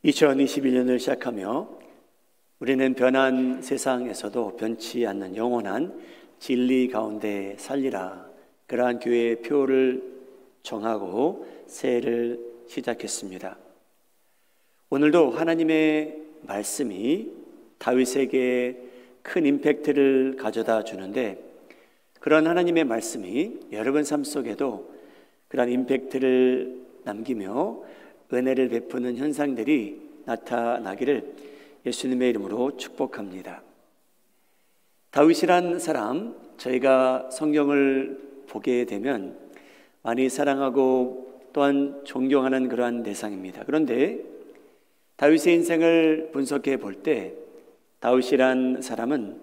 2021년을 시작하며 우리는 변한 세상에서도 변치 않는 영원한 진리 가운데 살리라, 그러한 교회의 표를 정하고 새해를 시작했습니다. 오늘도 하나님의 말씀이 다윗에게 큰 임팩트를 가져다 주는데, 그런 하나님의 말씀이 여러분 삶 속에도 그런 임팩트를 남기며 은혜를 베푸는 현상들이 나타나기를 예수님의 이름으로 축복합니다. 다윗이란 사람, 저희가 성경을 보게 되면 많이 사랑하고 또한 존경하는 그러한 대상입니다. 그런데 다윗의 인생을 분석해 볼 때 다윗이란 사람은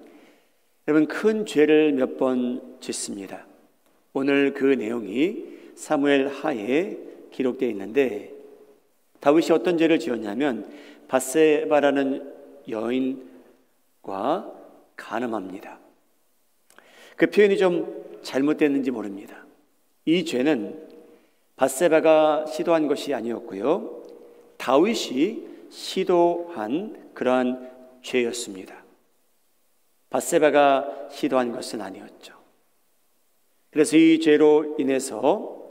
여러분 큰 죄를 몇 번 짓습니다. 오늘 그 내용이 사무엘 하에 기록되어 있는데, 다윗이 어떤 죄를 지었냐면 밧세바라는 여인과 간음합니다. 그 표현이 좀 잘못됐는지 모릅니다. 이 죄는 밧세바가 시도한 것이 아니었고요, 다윗이 시도한 그러한 죄였습니다. 밧세바가 시도한 것은 아니었죠. 그래서 이 죄로 인해서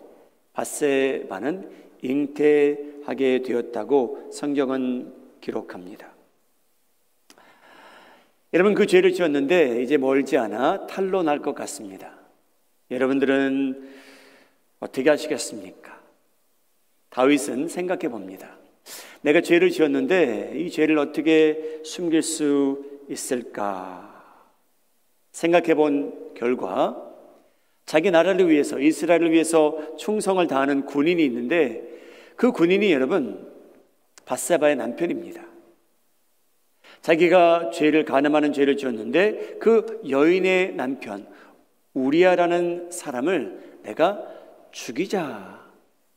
밧세바는 잉태하게 되었다고 성경은 기록합니다. 여러분, 그 죄를 지었는데 이제 멀지 않아 탄로 날 것 같습니다. 여러분들은 어떻게 하시겠습니까? 다윗은 생각해 봅니다. 내가 죄를 지었는데 이 죄를 어떻게 숨길 수 있을까 생각해 본 결과, 자기 나라를 위해서, 이스라엘을 위해서 충성을 다하는 군인이 있는데, 그 군인이 여러분 밧세바의 남편입니다. 자기가 간음하는 죄를 지었는데 그 여인의 남편 우리아라는 사람을 내가 죽이자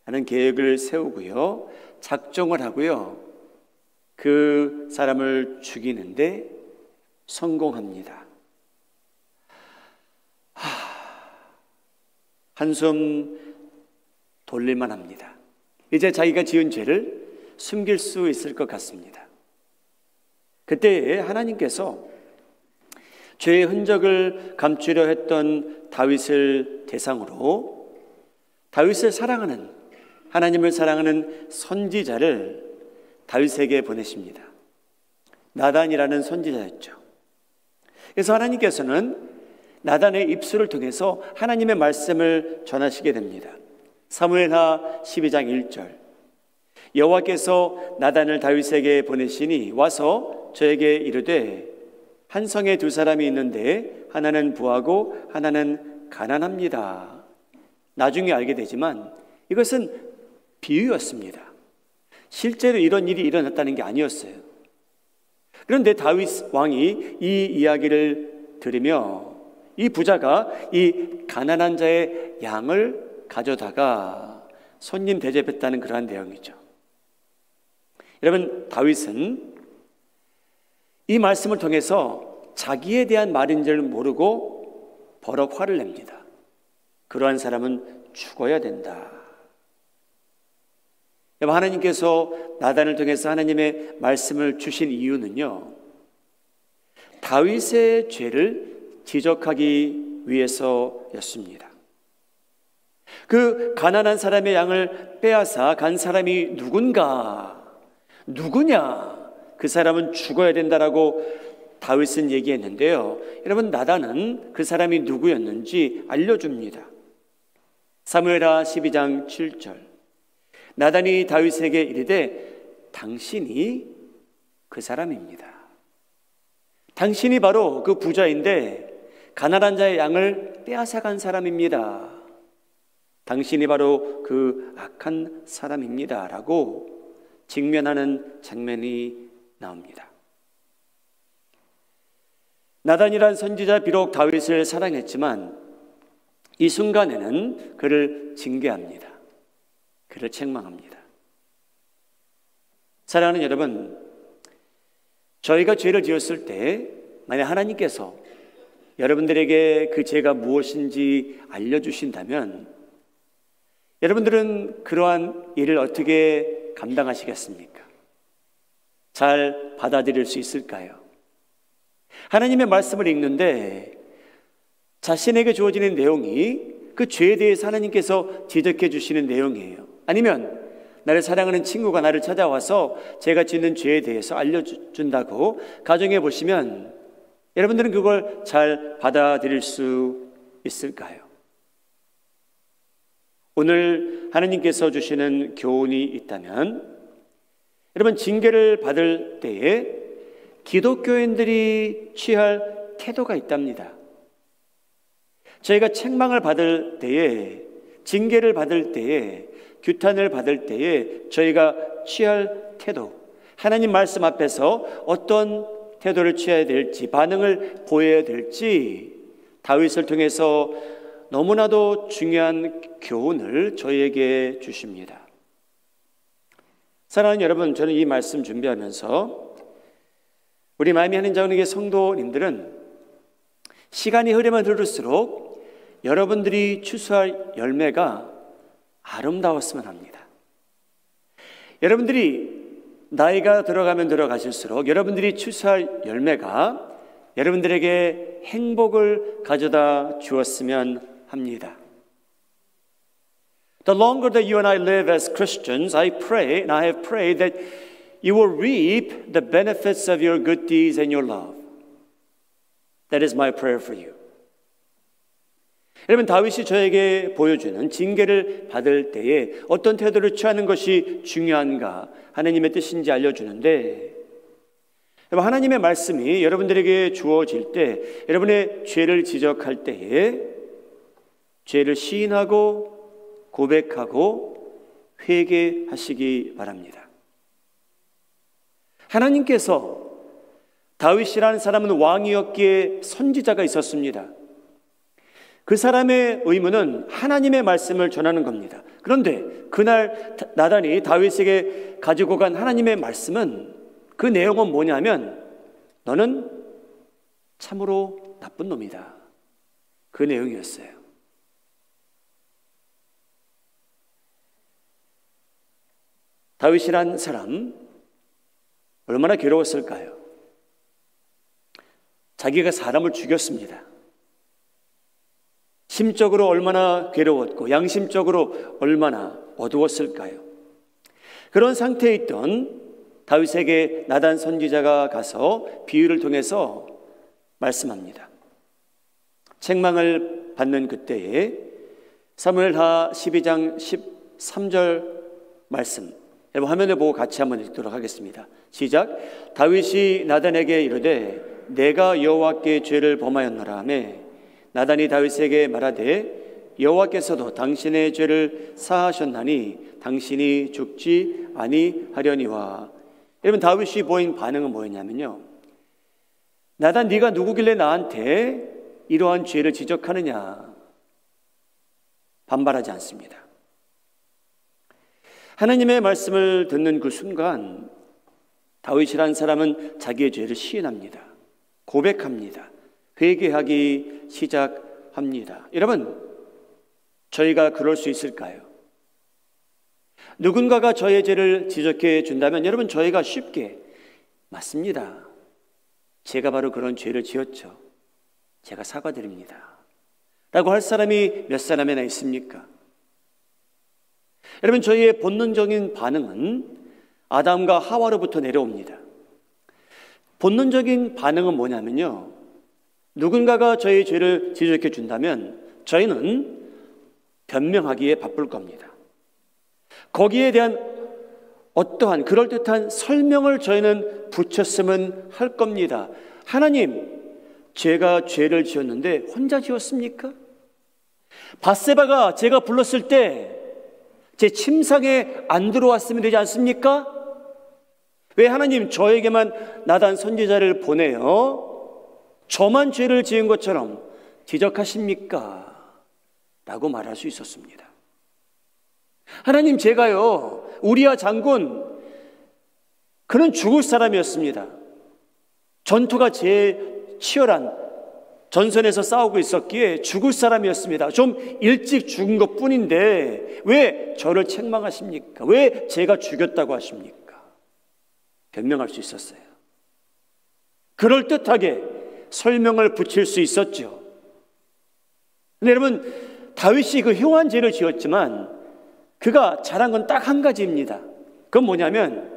하는 계획을 세우고요, 작정을 하고요, 그 사람을 죽이는데 성공합니다. 한숨 돌릴만 합니다. 이제 자기가 지은 죄를 숨길 수 있을 것 같습니다. 그때 하나님께서 죄의 흔적을 감추려 했던 다윗을 대상으로 다윗을 사랑하는, 하나님을 사랑하는 선지자를 다윗에게 보내십니다. 나단이라는 선지자였죠. 그래서 하나님께서는 나단의 입술을 통해서 하나님의 말씀을 전하시게 됩니다. 사무엘하 12장 1절, 여호와께서 나단을 다윗에게 보내시니 와서 저에게 이르되, 한 성에 두 사람이 있는데 하나는 부하고 하나는 가난합니다. 나중에 알게 되지만 이것은 비유였습니다. 실제로 이런 일이 일어났다는 게 아니었어요. 그런데 다윗 왕이 이 이야기를 들으며 이 부자가 이 가난한 자의 양을 가져다가 손님 대접했다는 그러한 내용이죠. 여러분, 다윗은 이 말씀을 통해서 자기에 대한 말인 줄 모르고 버럭 화를 냅니다. 그러한 사람은 죽어야 된다. 여러분, 하나님께서 나단을 통해서 하나님의 말씀을 주신 이유는요, 다윗의 죄를 지적하기 위해서였습니다. 그 가난한 사람의 양을 빼앗아 간 사람이 누구냐? 그 사람은 죽어야 된다라고 다윗은 얘기했는데요, 여러분, 나단은 그 사람이 누구였는지 알려줍니다. 사무엘하 12장 7절, 나단이 다윗에게 이르되 당신이 그 사람입니다. 당신이 바로 그 부자인데 가난한 자의 양을 빼앗아간 사람입니다. 당신이 바로 그 악한 사람입니다 라고 직면하는 장면이 나옵니다. 나단이란 선지자 비록 다윗을 사랑했지만 이 순간에는 그를 징계합니다. 그를 책망합니다. 사랑하는 여러분, 저희가 죄를 지었을 때 만약 하나님께서 여러분들에게 그 죄가 무엇인지 알려주신다면 여러분들은 그러한 일을 어떻게 감당하시겠습니까? 잘 받아들일 수 있을까요? 하나님의 말씀을 읽는데 자신에게 주어지는 내용이 그 죄에 대해서 하나님께서 지적해 주시는 내용이에요. 아니면 나를 사랑하는 친구가 나를 찾아와서 제가 짓는 죄에 대해서 알려준다고 가정해 보시면 여러분들은 그걸 잘 받아들일 수 있을까요? 오늘 하나님께서 주시는 교훈이 있다면 여러분, 징계를 받을 때에 기독교인들이 취할 태도가 있답니다. 저희가 책망을 받을 때에, 징계를 받을 때에, 규탄을 받을 때에 저희가 취할 태도, 하나님 말씀 앞에서 어떤 태도를 취해야 될지, 반응을 보여야 될지 다윗을 통해서 너무나도 중요한 교훈을 저희에게 주십니다. 사랑하는 여러분, 저는 이 말씀 준비하면서 우리 마음이 하는 자원에게 성도님들은 시간이 흐르면 흐를수록 여러분들이 추수할 열매가 아름다웠으면 합니다. 여러분들이 나이가 들어가면 들어가실수록 여러분들이 추수할 열매가 여러분들에게 행복을 가져다 주었으면 합니다. The longer that you and I live as Christians, I pray, and I have prayed that you will reap the benefits of your good deeds and your love. That is my prayer for you. 여러분, 다윗이 저에게 보여주는 징계를 받을 때에 어떤 태도를 취하는 것이 중요한가, 하나님의 뜻인지 알려주는데, 하나님의 말씀이 여러분들에게 주어질 때, 여러분의 죄를 지적할 때에 죄를 시인하고 고백하고 회개하시기 바랍니다. 하나님께서 다윗이라는 사람은 왕이었기에 선지자가 있었습니다. 그 사람의 의무는 하나님의 말씀을 전하는 겁니다. 그런데 그날 나단이 다윗에게 가지고 간 하나님의 말씀은, 그 내용은 뭐냐면 너는 참으로 나쁜 놈이다, 그 내용이었어요. 다윗이란 사람 얼마나 괴로웠을까요? 자기가 사람을 죽였습니다. 심적으로 얼마나 괴로웠고 양심적으로 얼마나 어두웠을까요? 그런 상태에 있던 다윗에게 나단 선지자가 가서 비유를 통해서 말씀합니다. 책망을 받는 그때에 사무엘하 12장 13절 말씀, 여러분 화면을 보고 같이 한번 읽도록 하겠습니다. 시작. 다윗이 나단에게 이르되 내가 여호와께 죄를 범하였노라 하매 나단이 다윗에게 말하되 여호와께서도 당신의 죄를 사하셨나니 당신이 죽지 아니하려니와. 여러분, 다윗이 보인 반응은 뭐였냐면요, 나단 네가 누구길래 나한테 이러한 죄를 지적하느냐, 반발하지 않습니다. 하나님의 말씀을 듣는 그 순간 다윗이라는 사람은 자기의 죄를 시인합니다. 고백합니다. 회개하기 시작합니다. 여러분, 저희가 그럴 수 있을까요? 누군가가 저의 죄를 지적해 준다면 여러분, 저희가 쉽게 맞습니다, 제가 바로 그런 죄를 지었죠, 제가 사과드립니다 라고 할 사람이 몇 사람이나 있습니까? 여러분, 저희의 본능적인 반응은 아담과 하와로부터 내려옵니다. 본능적인 반응은 뭐냐면요, 누군가가 저희 죄를 지적해 준다면 저희는 변명하기에 바쁠 겁니다. 거기에 대한 어떠한 그럴듯한 설명을 저희는 붙였으면 할 겁니다. 하나님, 제가 죄를 지었는데 혼자 지었습니까? 밧세바가 제가 불렀을 때 제 침상에 안 들어왔으면 되지 않습니까? 왜 하나님 저에게만 나단 선지자를 보내요? 저만 죄를 지은 것처럼 지적하십니까? 라고 말할 수 있었습니다. 하나님, 제가요, 우리야 장군, 그는 죽을 사람이었습니다. 전투가 제일 치열한 전선에서 싸우고 있었기에 죽을 사람이었습니다. 좀 일찍 죽은 것 뿐인데 왜 저를 책망하십니까? 왜 제가 죽였다고 하십니까? 변명할 수 있었어요. 그럴듯하게 설명을 붙일 수 있었죠. 근데 여러분, 다윗이 그 흉한 죄를 지었지만 그가 잘한 건 딱 한 가지입니다. 그건 뭐냐면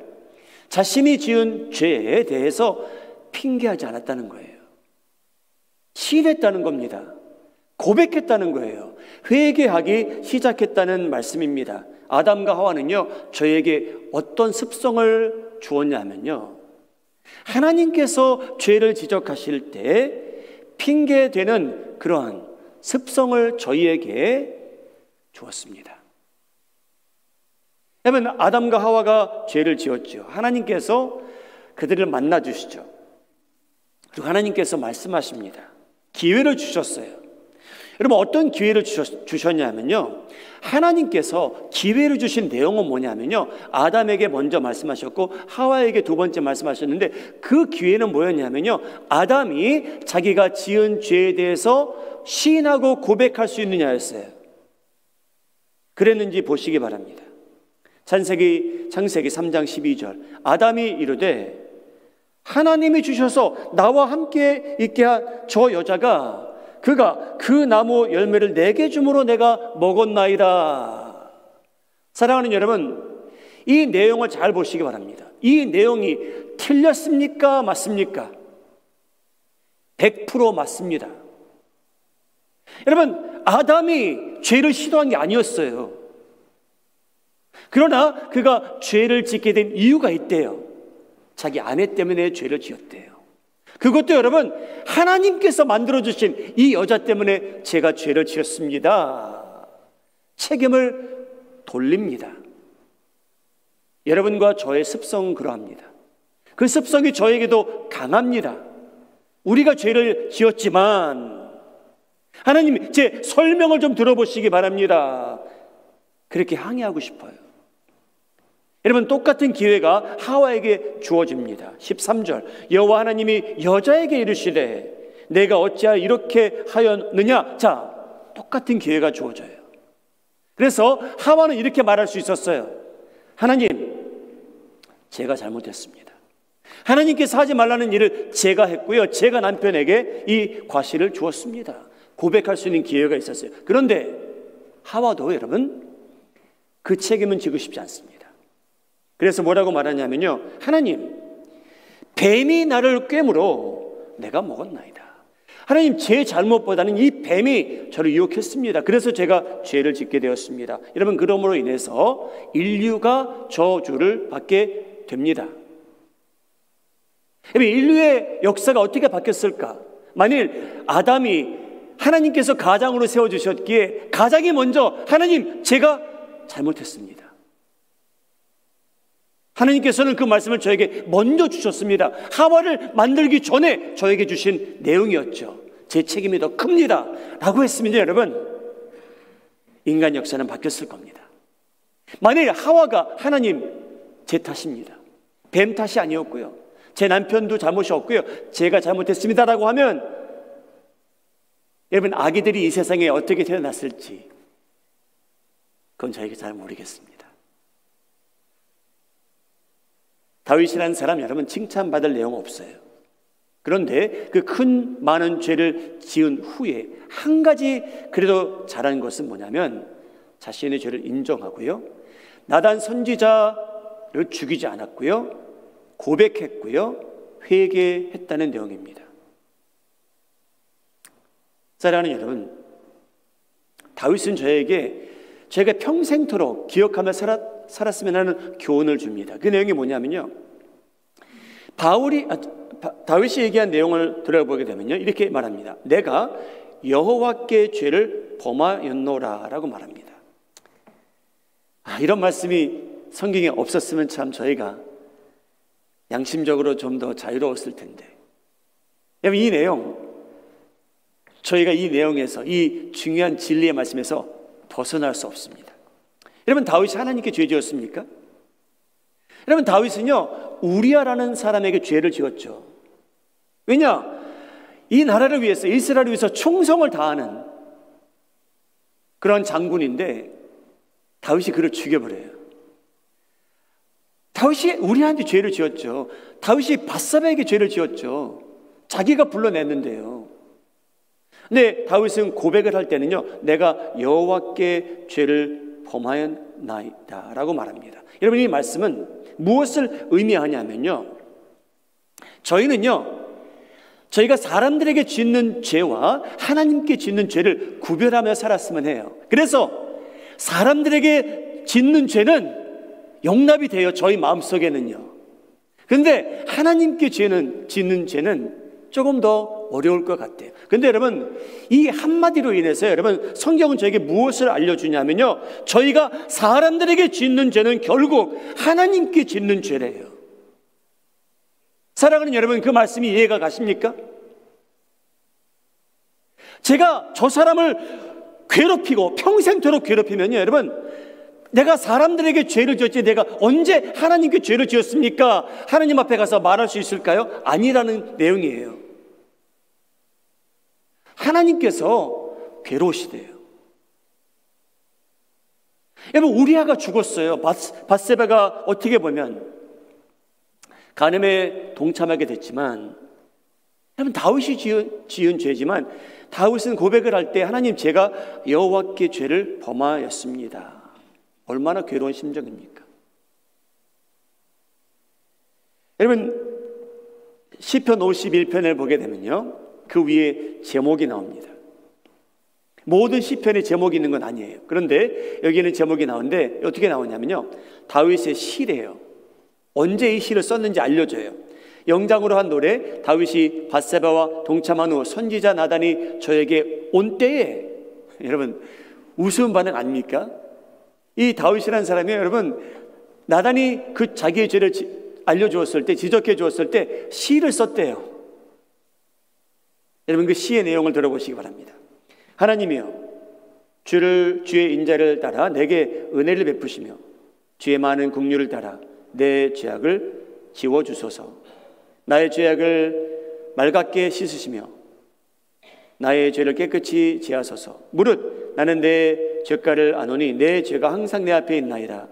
자신이 지은 죄에 대해서 핑계하지 않았다는 거예요. 시인했다는 겁니다. 고백했다는 거예요. 회개하기 시작했다는 말씀입니다. 아담과 하와는요, 저에게 어떤 습성을 주었냐 하면요, 하나님께서 죄를 지적하실 때 핑계되는 그러한 습성을 저희에게 주었습니다. 여러분, 아담과 하와가 죄를 지었죠. 하나님께서 그들을 만나 주시죠. 그리고 하나님께서 말씀하십니다. 기회를 주셨어요. 여러분, 어떤 기회를 주셨냐면요, 하나님께서 기회를 주신 내용은 뭐냐면요, 아담에게 먼저 말씀하셨고 하와에게 두 번째 말씀하셨는데, 그 기회는 뭐였냐면요, 아담이 자기가 지은 죄에 대해서 시인하고 고백할 수 있느냐였어요. 그랬는지 보시기 바랍니다. 창세기 3장 12절, 아담이 이르되 하나님이 주셔서 나와 함께 있게 한 저 여자가 그가 그 나무 열매를 내게 주므로 내가 먹었나이다. 사랑하는 여러분, 이 내용을 잘 보시기 바랍니다. 이 내용이 틀렸습니까? 맞습니까? 100% 맞습니다. 여러분, 아담이 죄를 시도한 게 아니었어요. 그러나 그가 죄를 짓게 된 이유가 있대요. 자기 아내 때문에 죄를 지었대요. 그것도 여러분, 하나님께서 만들어주신 이 여자 때문에 제가 죄를 지었습니다. 책임을 돌립니다. 여러분과 저의 습성은 그러합니다. 그 습성이 저에게도 강합니다. 우리가 죄를 지었지만 하나님, 제 설명을 좀 들어보시기 바랍니다. 그렇게 항의하고 싶어요. 여러분, 똑같은 기회가 하와에게 주어집니다. 13절, 여호와 하나님이 여자에게 이르시되 내가 어찌하여 이렇게 하였느냐. 자, 똑같은 기회가 주어져요. 그래서 하와는 이렇게 말할 수 있었어요. 하나님, 제가 잘못했습니다. 하나님께서 하지 말라는 일을 제가 했고요, 제가 남편에게 이 과실을 주었습니다. 고백할 수 있는 기회가 있었어요. 그런데 하와도 여러분, 그 책임은 지고 싶지 않습니다. 그래서 뭐라고 말하냐면요, 하나님, 뱀이 나를 꿰물어 내가 먹었나이다. 하나님, 제 잘못보다는 이 뱀이 저를 유혹했습니다. 그래서 제가 죄를 짓게 되었습니다. 여러분, 그러므로 인해서 인류가 저주를 받게 됩니다. 인류의 역사가 어떻게 바뀌었을까? 만일 아담이 하나님께서 가장으로 세워주셨기에 가장이 먼저 하나님, 제가 잘못했습니다. 하나님께서는 그 말씀을 저에게 먼저 주셨습니다. 하와를 만들기 전에 저에게 주신 내용이었죠. 제 책임이 더 큽니다 라고 했으면요, 여러분, 인간 역사는 바뀌었을 겁니다. 만일 하와가 하나님, 제 탓입니다, 뱀 탓이 아니었고요, 제 남편도 잘못이 없고요, 제가 잘못했습니다 라고 하면, 여러분, 아기들이 이 세상에 어떻게 태어났을지 그건 저에게 잘 모르겠습니다. 다윗이라는 사람, 여러분, 칭찬받을 내용 없어요. 그런데 그 큰 많은 죄를 지은 후에 한 가지 그래도 잘한 것은 뭐냐면 자신의 죄를 인정하고요, 나단 선지자를 죽이지 않았고요, 고백했고요, 회개했다는 내용입니다. 사랑하는 여러분, 다윗은 저에게 제가 평생토록 기억하며 살았으면 하는 교훈을 줍니다. 그 내용이 뭐냐면요, 다윗이 얘기한 내용을 들어보게 되면요, 이렇게 말합니다. 내가 여호와께 죄를 범하였노라 라고 말합니다. 이런 말씀이 성경에 없었으면 참 저희가 양심적으로 좀 더 자유로웠을 텐데, 여러분, 이 내용, 저희가 이 내용에서, 이 중요한 진리의 말씀에서 벗어날 수 없습니다. 여러분, 다윗이 하나님께 죄 지었습니까? 여러분, 다윗은요, 우리아라는 사람에게 죄를 지었죠. 왜냐? 이 나라를 위해서, 이스라엘을 위해서 충성을 다하는 그런 장군인데 다윗이 그를 죽여버려요. 다윗이 우리한테 죄를 지었죠. 다윗이 밧세바에게 죄를 지었죠. 자기가 불러냈는데요. 근데 다윗은 고백을 할 때는요, 내가 여호와께 죄를 범하였나이다 라고 말합니다. 여러분, 이 말씀은 무엇을 의미하냐면요, 저희가 사람들에게 짓는 죄와 하나님께 짓는 죄를 구별하며 살았으면 해요. 그래서 사람들에게 짓는 죄는 용납이 돼요, 저희 마음속에는요. 그런데 하나님께 짓는 죄는 조금 더 어려울 것 같아요. 근데 여러분, 이 한마디로 인해서 여러분, 성경은 저에게 무엇을 알려주냐면요, 저희가 사람들에게 짓는 죄는 결국 하나님께 짓는 죄래요. 사랑하는 여러분, 그 말씀이 이해가 가십니까? 제가 저 사람을 괴롭히고 평생토록 괴롭히면요, 여러분, 내가 사람들에게 죄를 지었지 내가 언제 하나님께 죄를 지었습니까? 하나님 앞에 가서 말할 수 있을까요? 아니라는 내용이에요. 하나님께서 괴로우시대요. 여러분, 우리아가 죽었어요. 밧세바가 어떻게 보면 간음에 동참하게 됐지만, 여러분, 다윗이 지은 죄지만 다윗은 고백을 할 때 하나님, 제가 여호와께 죄를 범하였습니다. 얼마나 괴로운 심정입니까? 여러분, 시편 51편을 보게 되면요, 그 위에 제목이 나옵니다. 모든 시편에 제목이 있는 건 아니에요. 그런데 여기에는 제목이 나오는데 어떻게 나오냐면요, 다윗의 시래요. 언제 이 시를 썼는지 알려줘요. 영장으로 한 노래, 다윗이 밧세바와 동참한 후 선지자 나단이 저에게 온 때에, 여러분, 우스운 반응 아닙니까? 이 다윗이라는 사람이, 여러분, 나단이 그 자기의 죄를 알려주었을 때, 지적해 주었을 때 시를 썼대요. 여러분, 그 시의 내용을 들어보시기 바랍니다. 하나님이여, 주의 인자를 따라 내게 은혜를 베푸시며 주의 많은 긍휼을 따라 내 죄악을 지워주소서. 나의 죄악을 맑게 씻으시며 나의 죄를 깨끗이 지하소서. 무릇 나는 내 죄가를 아노니 내 죄가 항상 내 앞에 있나이다.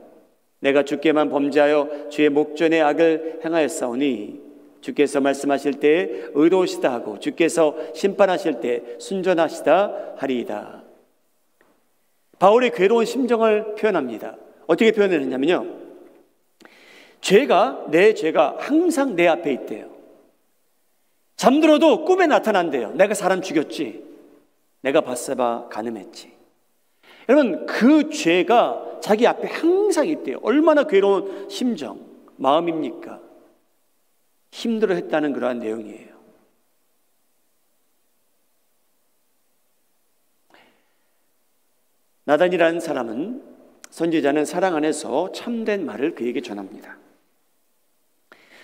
내가 주께만 범죄하여 주의 목전에 악을 행하였사오니 주께서 말씀하실 때에 의로우시다 하고 주께서 심판하실 때 순전하시다 하리이다. 바울의 괴로운 심정을 표현합니다. 어떻게 표현을 했냐면요, 내 죄가 항상 내 앞에 있대요. 잠들어도 꿈에 나타난대요. 내가 사람 죽였지, 내가 밧세바 간음했지. 여러분, 그 죄가 자기 앞에 항상 있대요. 얼마나 괴로운 심정, 마음입니까? 힘들어했다는 그러한 내용이에요. 나단이라는 사람은, 선지자는 사랑 안에서 참된 말을 그에게 전합니다.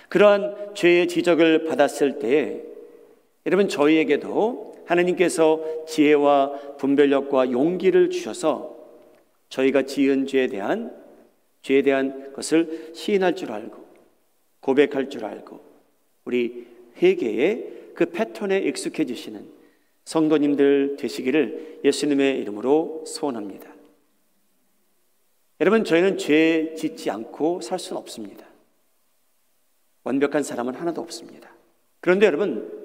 그러한 죄의 지적을 받았을 때에 여러분, 저희에게도 하나님께서 지혜와 분별력과 용기를 주셔서 저희가 지은 죄에 대한 것을 시인할 줄 알고 고백할 줄 알고 우리 회개의 그 패턴에 익숙해지시는 성도님들 되시기를 예수님의 이름으로 소원합니다. 여러분, 저희는 죄 짓지 않고 살 수는 없습니다. 완벽한 사람은 하나도 없습니다. 그런데 여러분,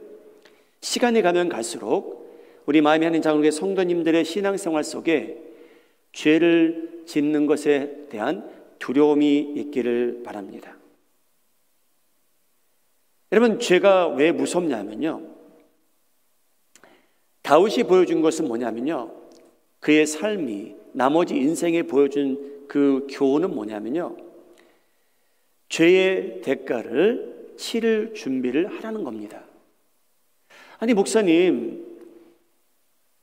시간이 가면 갈수록 우리 마음이 하는 장로교회 성도님들의 신앙생활 속에 죄를 짓는 것에 대한 두려움이 있기를 바랍니다. 여러분, 죄가 왜 무섭냐면요, 다윗이 보여준 것은 뭐냐면요, 그의 삶이 나머지 인생에 보여준 그 교훈은 뭐냐면요, 죄의 대가를 치를 준비를 하라는 겁니다. 아니, 목사님,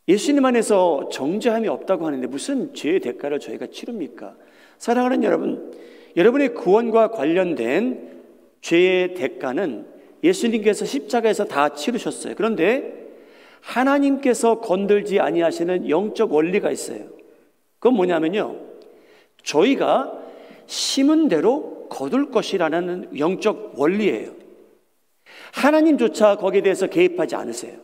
예수님 안에서 정죄함이 없다고 하는데 무슨 죄의 대가를 저희가 치릅니까? 사랑하는 여러분, 여러분의 구원과 관련된 죄의 대가는 예수님께서 십자가에서 다 치르셨어요. 그런데 하나님께서 건들지 아니하시는 영적 원리가 있어요. 그건 뭐냐면요, 저희가 심은 대로 거둘 것이라는 영적 원리예요. 하나님조차 거기에 대해서 개입하지 않으세요.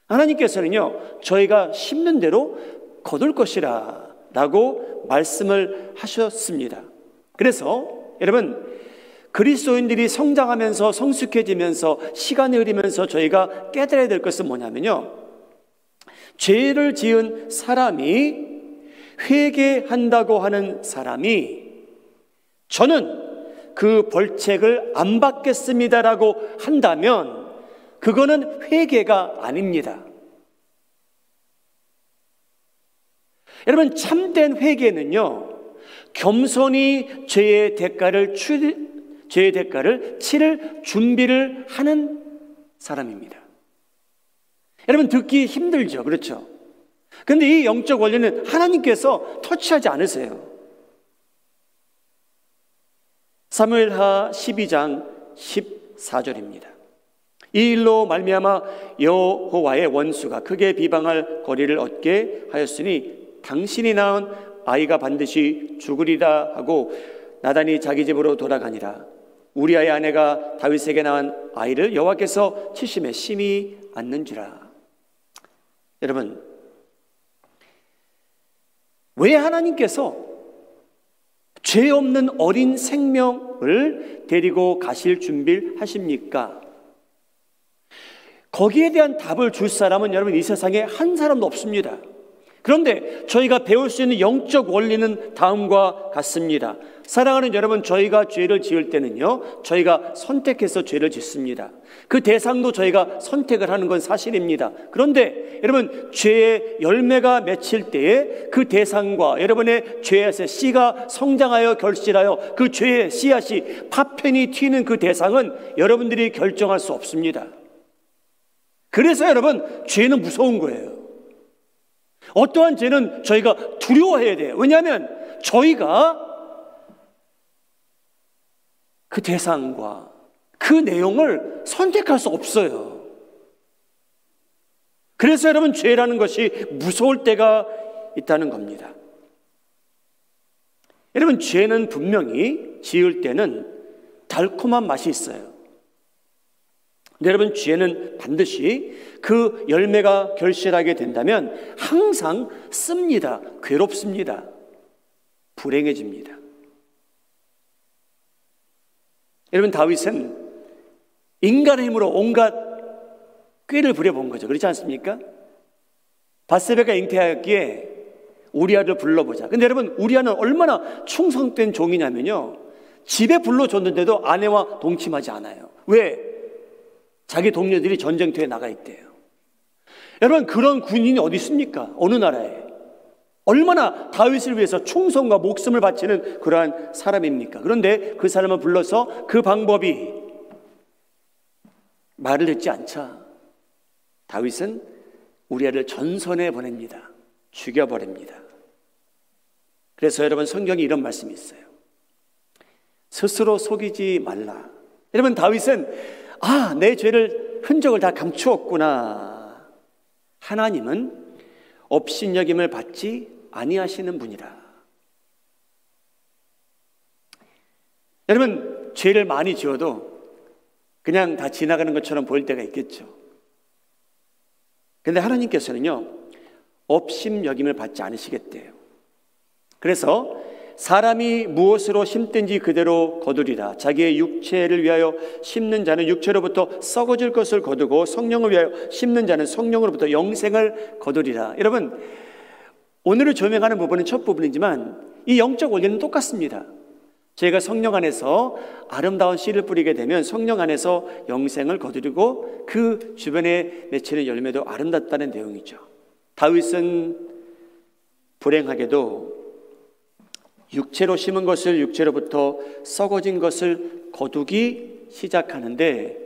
하나님께서는요, 저희가 심는 대로 거둘 것이라 라고 말씀을 하셨습니다. 그래서 여러분, 그리스도인들이 성장하면서 성숙해지면서 시간이 흐르면서 저희가 깨달아야 될 것은 뭐냐면요, 죄를 지은 사람이 회개한다고 하는 사람이 저는 그 벌책을 안 받겠습니다라고 한다면 그거는 회개가 아닙니다. 여러분, 참된 회개는요, 겸손히 죄의 대가를 치를 준비를 하는 사람입니다. 여러분, 듣기 힘들죠, 그렇죠? 그런데 이 영적 원리는 하나님께서 터치하지 않으세요. 사무엘하 12장 14절입니다. 이 일로 말미암아 여호와의 원수가 크게 비방할 거리를 얻게 하였으니 당신이 낳은 아이가 반드시 죽으리라 하고 나단이 자기 집으로 돌아가니라. 우리아의 아내가 다윗에게 낳은 아이를 여호와께서 치심에 심히 안는지라. 여러분, 왜 하나님께서 죄 없는 어린 생명을 데리고 가실 준비를 하십니까? 거기에 대한 답을 줄 사람은 여러분 이 세상에 한 사람도 없습니다. 그런데 저희가 배울 수 있는 영적 원리는 다음과 같습니다. 사랑하는 여러분, 저희가 죄를 지을 때는요, 저희가 선택해서 죄를 짓습니다. 그 대상도 저희가 선택을 하는 건 사실입니다. 그런데 여러분, 죄의 열매가 맺힐 때에 그 대상과 여러분의 죄에서 씨가 성장하여 결실하여 그 죄의 씨앗이 파편이 튀는 그 대상은 여러분들이 결정할 수 없습니다. 그래서 여러분, 죄는 무서운 거예요. 어떠한 죄는 저희가 두려워해야 돼요. 왜냐하면 저희가 그 대상과 그 내용을 선택할 수 없어요. 그래서 여러분, 죄라는 것이 무서울 때가 있다는 겁니다. 여러분, 죄는 분명히 지을 때는 달콤한 맛이 있어요. 근데 여러분, 죄는 반드시 그 열매가 결실하게 된다면 항상 씁니다. 괴롭습니다. 불행해집니다. 여러분, 다윗은 인간의 힘으로 온갖 꾀를 부려본 거죠. 그렇지 않습니까? 밧세바가 잉태하였기에 우리아를 불러보자. 근데 여러분, 우리아는 얼마나 충성된 종이냐면요, 집에 불러줬는데도 아내와 동침하지 않아요. 왜? 자기 동료들이 전쟁터에 나가 있대요. 여러분, 그런 군인이 어디 있습니까? 어느 나라에? 얼마나 다윗을 위해서 충성과 목숨을 바치는 그러한 사람입니까? 그런데 그 사람을 불러서 그 방법이 말을 듣지 않자 다윗은 우리아를 전선에 보냅니다. 죽여버립니다. 그래서 여러분, 성경에 이런 말씀이 있어요. 스스로 속이지 말라. 여러분, 다윗은 내 죄를 흔적을 다 감추었구나. 하나님은 업신여김을 받지 아니하시는 분이라. 여러분, 죄를 많이 지어도 그냥 다 지나가는 것처럼 보일 때가 있겠죠. 그런데 하나님께서는요, 업신여김을 받지 않으시겠대요. 그래서 사람이 무엇으로 심든지 그대로 거두리라. 자기의 육체를 위하여 심는 자는 육체로부터 썩어질 것을 거두고 성령을 위하여 심는 자는 성령으로부터 영생을 거두리라. 여러분, 오늘을 조명하는 부분은 첫 부분이지만 이 영적 원리는 똑같습니다. 저희가 성령 안에서 아름다운 씨를 뿌리게 되면 성령 안에서 영생을 거두리고 그 주변에 맺히는 열매도 아름답다는 내용이죠. 다윗은 불행하게도 육체로 심은 것을 육체로부터 썩어진 것을 거두기 시작하는데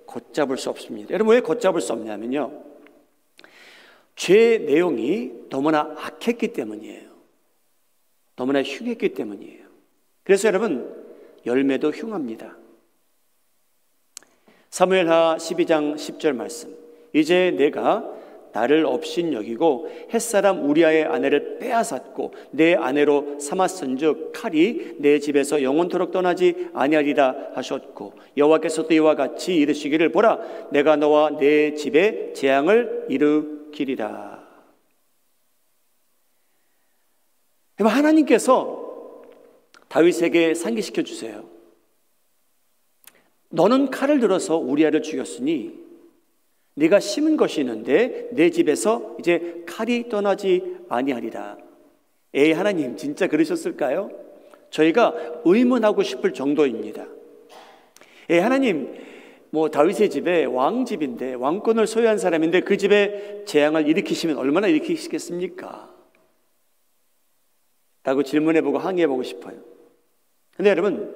걷잡을 수 없습니다. 여러분, 왜 걷잡을 수 없냐면요, 죄의 내용이 너무나 악했기 때문이에요. 너무나 흉했기 때문이에요. 그래서 여러분, 열매도 흉합니다. 사무엘하 12장 10절 말씀. 이제 내가 나를 업신여기고 햇사람 우리아의 아내를 빼앗았고 내 아내로 삼았은즉 칼이 내 집에서 영원토록 떠나지 아니하리라 하셨고 여호와께서도 이와 같이 이르시기를 보라 내가 너와 내 집에 재앙을 일으키리라. 하나님께서 다윗에게 상기시켜 주세요. 너는 칼을 들어서 우리아를 죽였으니 네가 심은 것이 있는데 내 집에서 이제 칼이 떠나지 아니하리라. 에이, 하나님 진짜 그러셨을까요? 저희가 의문하고 싶을 정도입니다. 에이, 하나님, 다윗의 집에 왕집인데, 왕권을 소유한 사람인데 그 집에 재앙을 일으키시면 얼마나 일으키시겠습니까? 라고 질문해보고 항의해보고 싶어요. 근데 여러분,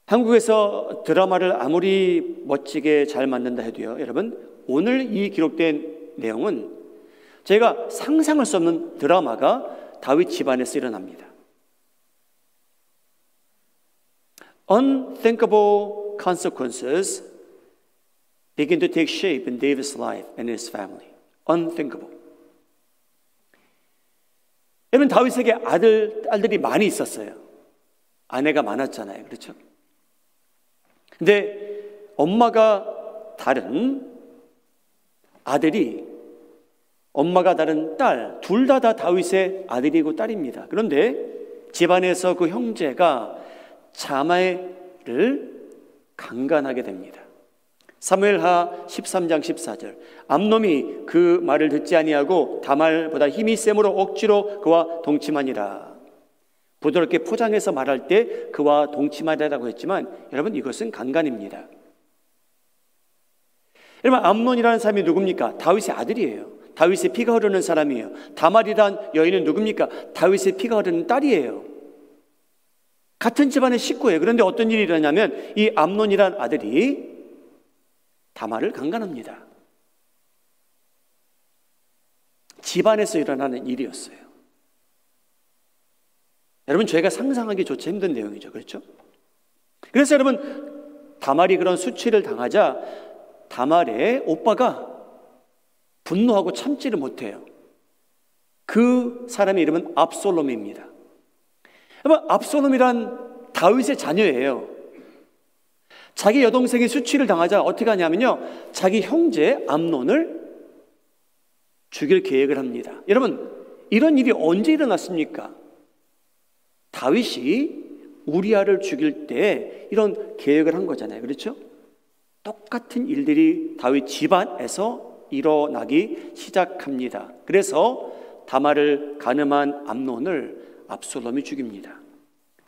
한국에서 드라마를 아무리 멋지게 잘 만든다 해도요, 여러분, 오늘 이 기록된 내용은 제가 상상할 수 없는 드라마가 다윗 집안에서 일어납니다. Unthinkable consequences begin to take shape in David's life and his family. Unthinkable. 여러분, 다윗에게 딸들이 많이 있었어요. 아내가 많았잖아요. 그렇죠? 근데 엄마가 다른 아들이, 엄마가 다른 딸, 둘 다 다윗의 아들이고 딸입니다. 그런데 집안에서 그 형제가 자매를 강간하게 됩니다. 사무엘하 13장 14절. 암논이 그 말을 듣지 아니하고 다말보다 힘이 셈으로 억지로 그와 동침하니라. 부드럽게 포장해서 말할 때 그와 동침하리라고 했지만 여러분, 이것은 강간입니다. 여러분, 암논이라는 사람이 누굽니까? 다윗의 아들이에요. 다윗의 피가 흐르는 사람이에요. 다말이란 여인은 누굽니까? 다윗의 피가 흐르는 딸이에요. 같은 집안의 식구예요. 그런데 어떤 일이 일어나냐면 이 암논이란 아들이 다말을 강간합니다. 집안에서 일어나는 일이었어요. 여러분, 저희가 상상하기조차 힘든 내용이죠. 그렇죠? 그래서 여러분, 다말이 그런 수치를 당하자 다말의 오빠가 분노하고 참지를 못해요. 그 사람의 이름은 압살롬입니다. 여러분, 압살롬이란 다윗의 자녀예요. 자기 여동생이 수치를 당하자 어떻게 하냐면요, 자기 형제 암논을 죽일 계획을 합니다. 여러분, 이런 일이 언제 일어났습니까? 다윗이 우리아를 죽일 때 이런 계획을 한 거잖아요. 그렇죠? 똑같은 일들이 다윗 집안에서 일어나기 시작합니다. 그래서 다말을 간음한 암논을 압살롬이 죽입니다.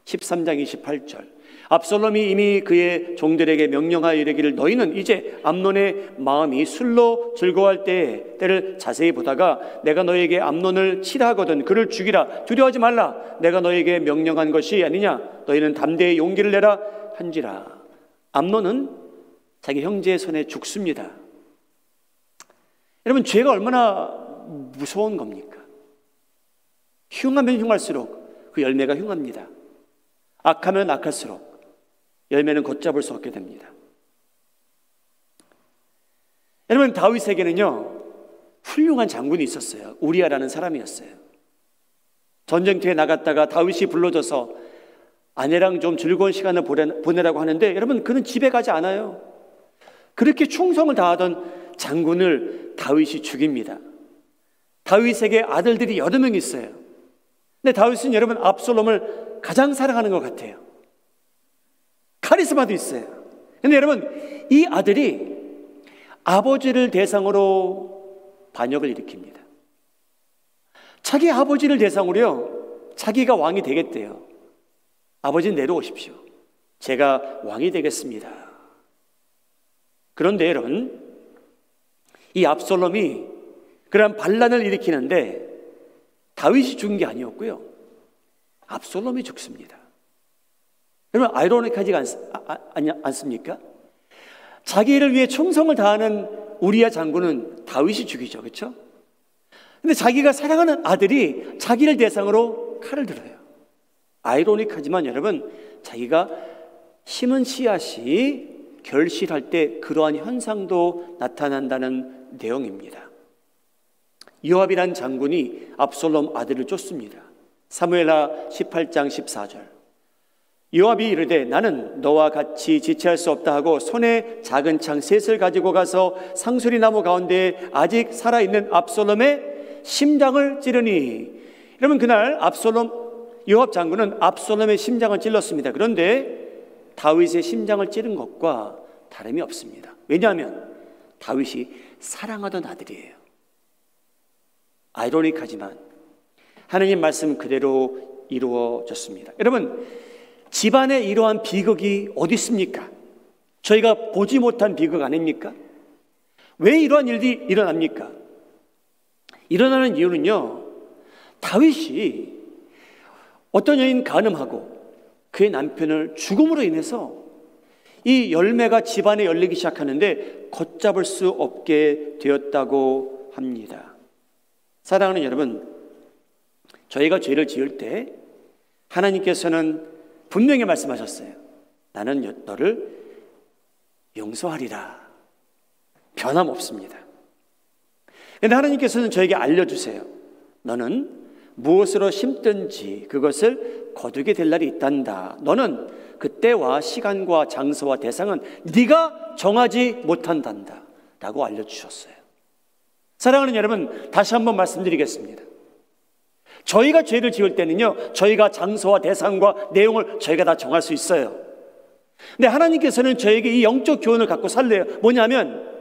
13장 28절. 압살롬이 이미 그의 종들에게 명령하여 이르기를 너희는 이제 암논의 마음이 술로 즐거워할 때를 자세히 보다가 내가 너에게 암논을 치라 하거든 그를 죽이라. 두려워하지 말라. 내가 너에게 명령한 것이 아니냐. 너희는 담대히 용기를 내라 한지라. 암논은 자기 형제의 손에 죽습니다. 여러분, 죄가 얼마나 무서운 겁니까? 흉하면 흉할수록 그 열매가 흉합니다. 악하면 악할수록 열매는 걷잡을 수 없게 됩니다. 여러분, 다윗에게는요 훌륭한 장군이 있었어요. 우리아라는 사람이었어요. 전쟁터에 나갔다가 다윗이 불러줘서 아내랑 좀 즐거운 시간을 보내라고 하는데 여러분, 그는 집에 가지 않아요. 그렇게 충성을 다하던 장군을 다윗이 죽입니다. 다윗에게 아들들이 8명 있어요. 근데 다윗은 여러분, 압살롬을 가장 사랑하는 것 같아요. 카리스마도 있어요. 근데 여러분, 이 아들이 아버지를 대상으로 반역을 일으킵니다. 자기 아버지를 대상으로요, 자기가 왕이 되겠대요. 아버지는 내려오십시오. 제가 왕이 되겠습니다. 그런데 여러분, 이 압살롬이 그런 반란을 일으키는데 다윗이 죽은 게 아니었고요, 압살롬이 죽습니다. 여러분, 아이러니하지 않습니까? 자기를 위해 충성을 다하는 우리아 장군은 다윗이 죽이죠. 그렇죠? 근데 자기가 사랑하는 아들이 자기를 대상으로 칼을 들어요. 아이러니하지만 여러분, 자기가 심은 씨앗이 결실할 때 그러한 현상도 나타난다는 내용입니다. 요압이란 장군이 압살롬 아들을 쫓습니다. 사무엘하 18장 14절. 요압이 이르되 나는 너와 같이 지체할 수 없다 하고 손에 작은 창 셋을 가지고 가서 상수리 나무 가운데 아직 살아있는 압살롬의 심장을 찌르니. 여러분, 그날 압살롬 요압 장군은 압살롬의 심장을 찔렀습니다. 그런데 다윗의 심장을 찌른 것과 다름이 없습니다. 왜냐하면 다윗이 사랑하던 아들이에요. 아이러닉하지만 하나님 말씀 그대로 이루어졌습니다. 여러분, 집안에 이러한 비극이 어디 있습니까? 저희가 보지 못한 비극 아닙니까? 왜 이러한 일이 일어납니까? 일어나는 이유는요, 다윗이 어떤 여인 간음하고 그의 남편을 죽음으로 인해서 이 열매가 집안에 열리기 시작하는데 걷잡을 수 없게 되었다고 합니다. 사랑하는 여러분, 저희가 죄를 지을 때 하나님께서는 분명히 말씀하셨어요. 나는 너를 용서하리라. 변함없습니다. 그런데 하나님께서는 저에게 알려주세요. 너는 무엇으로 심든지 그것을 거두게 될 날이 있단다. 너는 그 때와 시간과 장소와 대상은 네가 정하지 못한단다 라고 알려주셨어요. 사랑하는 여러분, 다시 한번 말씀드리겠습니다. 저희가 죄를 지을 때는요, 저희가 장소와 대상과 내용을 저희가 다 정할 수 있어요. 근데 하나님께서는 저에게 이 영적 교훈을 갖고 살래요. 뭐냐면,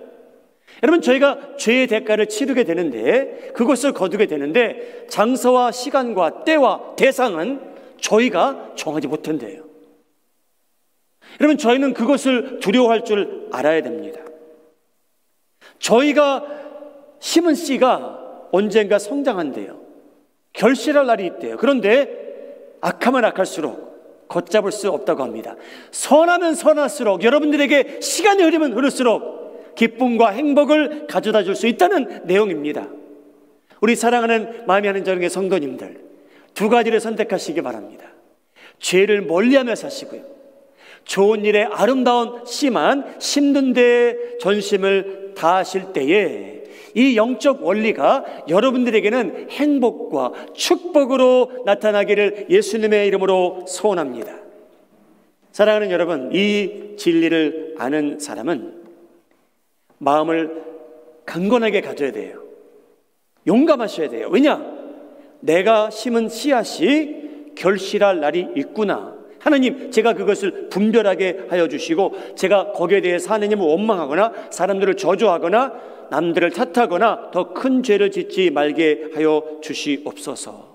여러분, 저희가 죄의 대가를 치르게 되는데, 그것을 거두게 되는데, 장소와 시간과 때와 대상은 저희가 정하지 못한대요. 여러분, 저희는 그것을 두려워할 줄 알아야 됩니다. 저희가 심은 씨가 언젠가 성장한대요. 결실할 날이 있대요. 그런데 악하면 악할수록 걷잡을 수 없다고 합니다. 선하면 선할수록, 여러분들에게 시간이 흐르면 흐를수록 기쁨과 행복을 가져다 줄 수 있다는 내용입니다. 우리 사랑하는 마음이 하는 저녁의 성도님들, 두 가지를 선택하시기 바랍니다. 죄를 멀리하며 사시고요, 좋은 일에 아름다운 씨만 심는 데 전심을 다하실 때에 이 영적 원리가 여러분들에게는 행복과 축복으로 나타나기를 예수님의 이름으로 소원합니다. 사랑하는 여러분, 이 진리를 아는 사람은 마음을 강건하게 가져야 돼요. 용감하셔야 돼요. 왜냐? 내가 심은 씨앗이 결실할 날이 있구나. 하나님, 제가 그것을 분별하게 하여 주시고, 제가 거기에 대해서 하나님을 원망하거나 사람들을 저주하거나 남들을 탓하거나 더 큰 죄를 짓지 말게 하여 주시옵소서.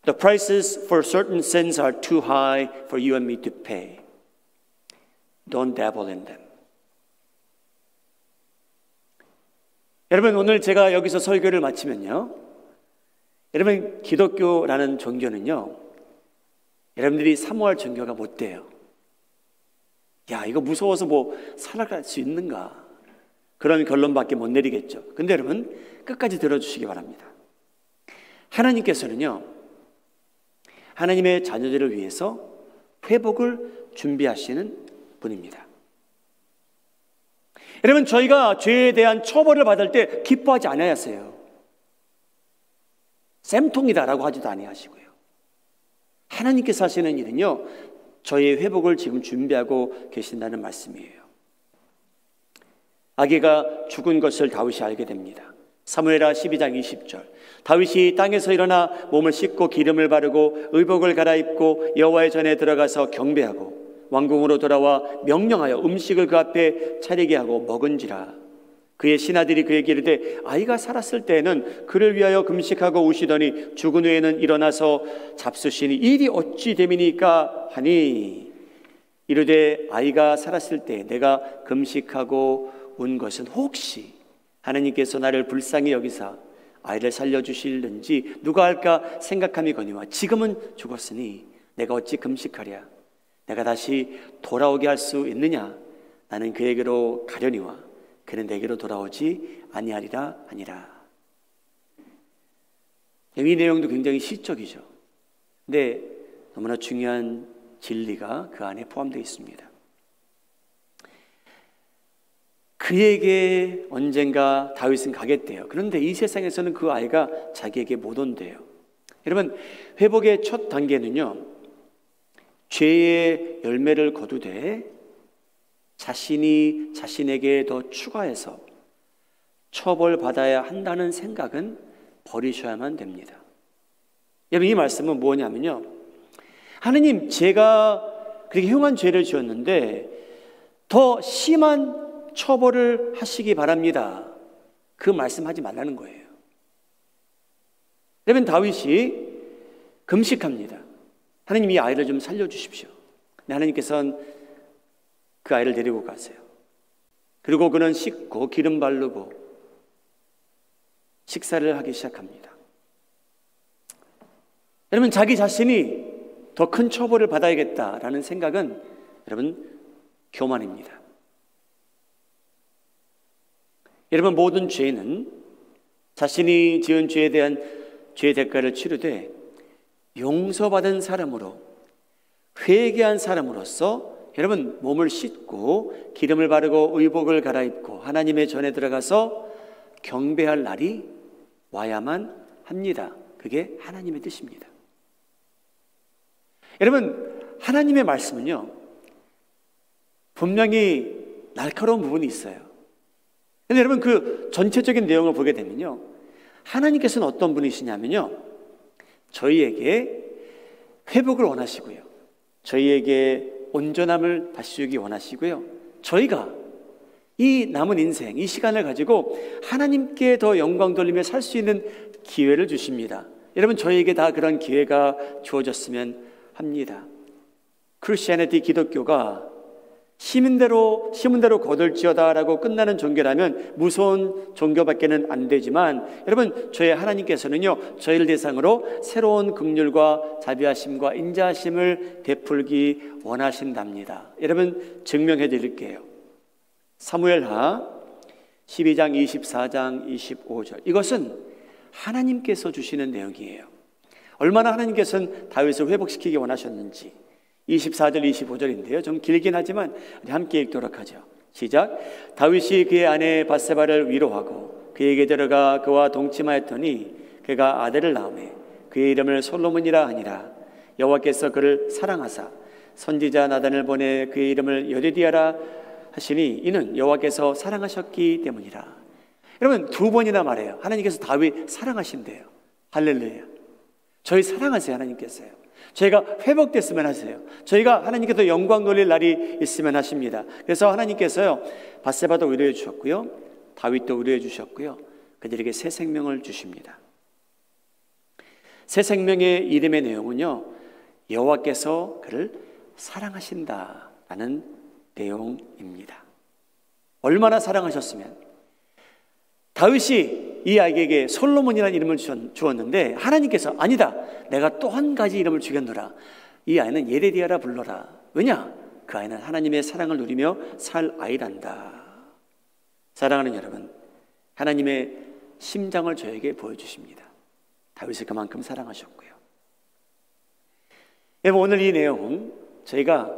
The prices for certain sins are too high for you and me to pay. Don't dabble in them. 여러분, 오늘 제가 여기서 설교를 마치면요, 여러분, 기독교라는 종교는요, 여러분들이 사모할 종교가 못 돼요. 야, 이거 무서워서 뭐 살아갈 수 있는가, 그런 결론밖에 못 내리겠죠. 근데 여러분, 끝까지 들어주시기 바랍니다. 하나님께서는요, 하나님의 자녀들을 위해서 회복을 준비하시는 분입니다. 여러분, 저희가 죄에 대한 처벌을 받을 때 기뻐하지 않아야하세요. 쌤통이다라고 하지도 아니하시고요. 하나님께서 하시는 일은요, 저희의 회복을 지금 준비하고 계신다는 말씀이에요. 아기가 죽은 것을 다윗이 알게 됩니다. 사무엘하 12장 20절, 다윗이 땅에서 일어나 몸을 씻고 기름을 바르고 의복을 갈아입고 여호와의 전에 들어가서 경배하고 왕궁으로 돌아와 명령하여 음식을 그 앞에 차리게 하고 먹은지라. 그의 신하들이 그에게 이르되 아이가 살았을 때에는 그를 위하여 금식하고 우시더니 죽은 후에는 일어나서 잡수시니 일이 어찌 됨이니까 하니, 이르되 아이가 살았을 때 내가 금식하고 운 것은 혹시 하나님께서 나를 불쌍히 여기사 아이를 살려주실는지 누가 할까 생각함이거니와 지금은 죽었으니 내가 어찌 금식하랴. 내가 다시 돌아오게 할 수 있느냐. 나는 그에게로 가려니와 그는 내게로 돌아오지 아니하리라 하니라. 이 내용도 굉장히 시적이죠. 근데 너무나 중요한 진리가 그 안에 포함되어 있습니다. 그에게 언젠가 다윗은 가겠대요. 그런데 이 세상에서는 그 아이가 자기에게 못 온대요. 여러분, 회복의 첫 단계는요, 죄의 열매를 거두되 자신이 자신에게 더 추가해서 처벌받아야 한다는 생각은 버리셔야만 됩니다. 여러분, 이 말씀은 뭐냐면요, 하느님, 제가 그렇게 흉한 죄를 지었는데 더 심한 처벌을 하시기 바랍니다. 그 말씀하지 말라는 거예요. 여러분, 다윗이 금식합니다. 하느님, 이 아이를 좀 살려주십시오. 하느님께서는 그 아이를 데리고 가세요. 그리고 그는 씻고 기름 바르고 식사를 하기 시작합니다. 여러분, 자기 자신이 더 큰 처벌을 받아야겠다라는 생각은 여러분 교만입니다. 여러분, 모든 죄는 자신이 지은 죄에 대한 죄의 대가를 치르되 용서받은 사람으로, 회개한 사람으로서 여러분 몸을 씻고 기름을 바르고 의복을 갈아입고 하나님의 전에 들어가서 경배할 날이 와야만 합니다. 그게 하나님의 뜻입니다. 여러분, 하나님의 말씀은요, 분명히 날카로운 부분이 있어요. 근데 여러분, 그 전체적인 내용을 보게 되면요, 하나님께서는 어떤 분이시냐면요, 저희에게 회복을 원하시고요, 저희에게 온전함을 다시 주기 원하시고요, 저희가 이 남은 인생, 이 시간을 가지고 하나님께 더 영광 돌리며 살 수 있는 기회를 주십니다. 여러분, 저희에게 다 그런 기회가 주어졌으면 합니다. 크리스티애니티, 기독교가 시문대로 거둘지어다라고 끝나는 종교라면 무서운 종교밖에는 안 되지만, 여러분, 저희 하나님께서는요, 저희를 대상으로 새로운 긍휼과 자비하심과 인자하심을 베풀기 원하신답니다. 여러분, 증명해 드릴게요. 사무엘하 12장 24장 25절, 이것은 하나님께서 주시는 내용이에요. 얼마나 하나님께서는 다윗을 회복시키기 원하셨는지. 24절 25절인데요, 좀 길긴 하지만 함께 읽도록 하죠. 시작. 다윗이 그의 아내 밧세바를 위로하고 그에게 들어가 그와 동침하였더니 그가 아들을 낳으매 그의 이름을 솔로몬이라 하니라. 여호와께서 그를 사랑하사 선지자 나단을 보내 그의 이름을 여디디아라 하시니 이는 여호와께서 사랑하셨기 때문이라. 여러분, 두 번이나 말해요. 하나님께서 다윗 사랑하신대요. 할렐루야. 저희 사랑하세요. 하나님께서요. 저희가 회복됐으면 하세요. 저희가 하나님께서 영광 돌릴 날이 있으면 하십니다. 그래서 하나님께서요, 밧세바도 위로해 주셨고요, 다윗도 위로해 주셨고요, 그들에게 새 생명을 주십니다. 새 생명의 이름의 내용은요, 여호와께서 그를 사랑하신다라는 내용입니다. 얼마나 사랑하셨으면 다윗이 이 아이에게 솔로몬이라는 이름을 주었는데 하나님께서 아니다, 내가 또 한 가지 이름을 주겠노라. 이 아이는 예레디아라 불러라. 왜냐? 그 아이는 하나님의 사랑을 누리며 살 아이란다. 사랑하는 여러분, 하나님의 심장을 저에게 보여주십니다. 다윗을 그만큼 사랑하셨고요. 여러분, 오늘 이 내용은 저희가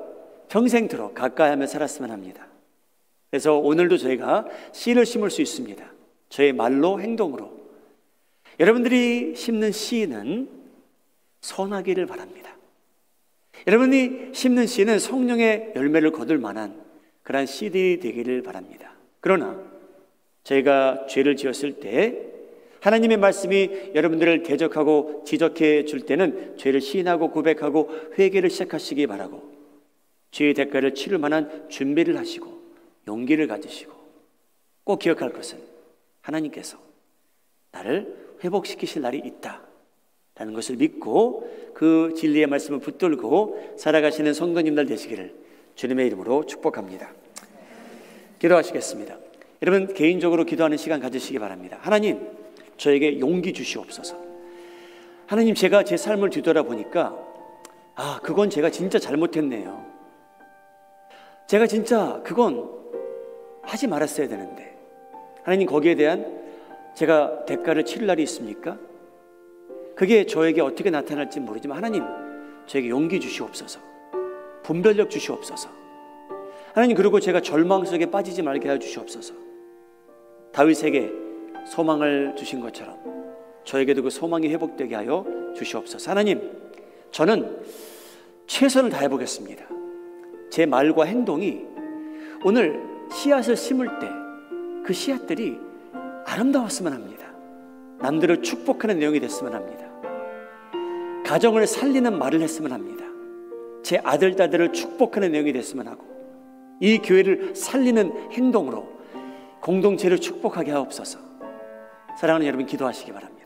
평생토록 가까이하며 살았으면 합니다. 그래서 오늘도 저희가 씨를 심을 수 있습니다. 저의 말로, 행동으로. 여러분들이 심는 씨는 선하기를 바랍니다. 여러분이 심는 씨는 성령의 열매를 거둘 만한 그러한 씨들이 되기를 바랍니다. 그러나 저희가 죄를 지었을 때 하나님의 말씀이 여러분들을 대적하고 지적해 줄 때는 죄를 시인하고 고백하고 회개를 시작하시기 바라고, 죄의 대가를 치를 만한 준비를 하시고 용기를 가지시고, 꼭 기억할 것은 하나님께서 나를 회복시키실 날이 있다라는 것을 믿고 그 진리의 말씀을 붙들고 살아가시는 성도님들 되시기를 주님의 이름으로 축복합니다. 기도하시겠습니다. 여러분, 개인적으로 기도하는 시간 가지시기 바랍니다. 하나님, 저에게 용기 주시옵소서. 하나님, 제가 제 삶을 뒤돌아보니까 그건 제가 진짜 잘못했네요. 제가 진짜 그건 하지 말았어야 되는데, 하나님, 거기에 대한 제가 대가를 치를 날이 있습니까? 그게 저에게 어떻게 나타날지 모르지만 하나님, 저에게 용기 주시옵소서. 분별력 주시옵소서. 하나님, 그리고 제가 절망 속에 빠지지 말게 해 주시옵소서. 다윗에게 소망을 주신 것처럼 저에게도 그 소망이 회복되게 하여 주시옵소서. 하나님, 저는 최선을 다해 보겠습니다. 제 말과 행동이 오늘 씨앗을 심을 때 그 씨앗들이 아름다웠으면 합니다. 남들을 축복하는 내용이 됐으면 합니다. 가정을 살리는 말을 했으면 합니다. 제 아들, 딸들을 축복하는 내용이 됐으면 하고, 이 교회를 살리는 행동으로 공동체를 축복하게 하옵소서. 사랑하는 여러분, 기도하시기 바랍니다.